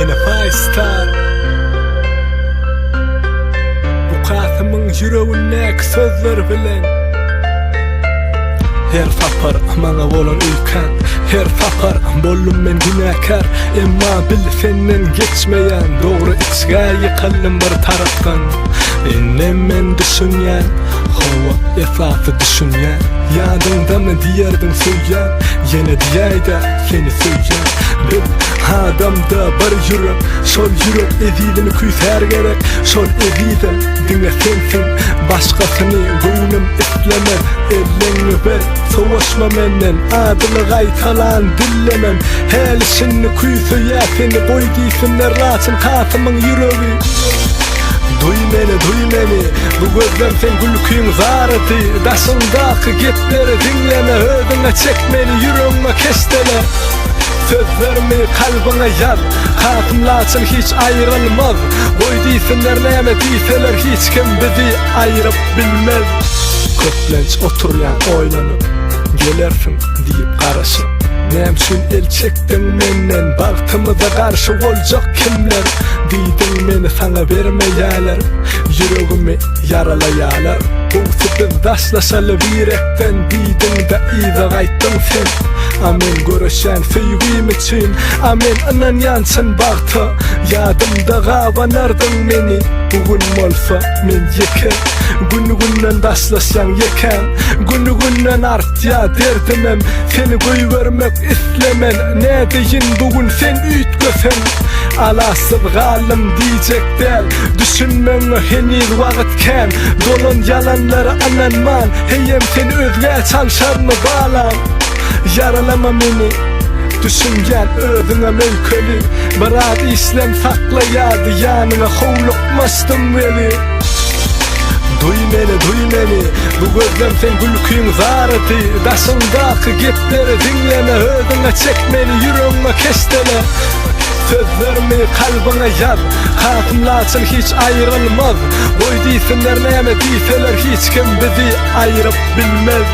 Yine Faystar Bu katımın yüreğindeki sözler bilen her tapar mana bolan ülken, her tapar bollum men günahkar. Emma bil senden geçmeyen doğru içgay yıkılım bir taraftan. Men düşünyen hava etrafı düşünyen, yadında mı diyerdin söyleyen, yine diyayda seni söyleyen. Bil adamda bir yürek, şol yürek edilini küyser gerek. Şol edilin dinle sensin, başkasını gönlüm istemem. Ellerini ver, savaşma menden, adını gaytalan dillemem. Helişini küyse ya seni boy giysinler rahatın katımın yüreği. Duy meni, bu gözlem sen gülküyün zareti. Daşındaki gepleri dinleme, ödüne çekmeni, yüreğine kestele. Sözlerimi kalbine yaz, katımlaçın hiç ayrılmaz. Boy deysinler neme deyseler, hiç kim bizi ayırıp bilmez. Köplenç oturyan oynanıp gelersin deyip karışıp, nem şun el çektin menden, baktığımıza karşı olacak kimler? Diydin meni sana vermeyalar, yüreğimi yaralayalar. Bu siz daşlaşalı birekten, diydin de iyice gayttın sen. Amen görüşen sevgim için, amen anan yansın baktı. Yadımda gavanardın meni, bugün molsa men yeken. Günü-günden daşlaşan yeken, günü-günden artya derdimem. Seni koyvermek islemen, ne deyin bugün sen ütgösen. Alasız galım diyecek del, düşünmeme henüz vakitken. Dolun yalanları ananman, heyem seni özge çalşarını bağlan. Yaralama beni, düşüngen özüne mülkeli. Bırak İslam saklayadı yanına, hovlukmastım beni. Duy meni, bu gözlem sen gülküyün zareti. Daşındaki gepleri dinleme, ödüne çekmeni, yüreğine kestele. Sözlerimi kalbine yaz, katımlaçın hiç ayrılmaz. Boy deysinler neme deyseler, hiç kim bizi ayırıp bilmez.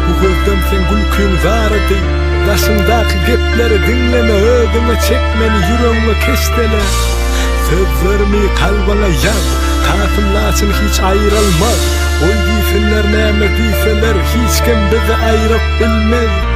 Bu gözlem sen gülküyün zareti. Daşındaki gepleri dinleme, ödüme çekmeni, yüreğime kestele. Sözlerimi kalbine yaz, katımlaçın hiç ayrılmaz. Oy deysinler neme deyseler, hiç kim bizi ayırıp bilmez.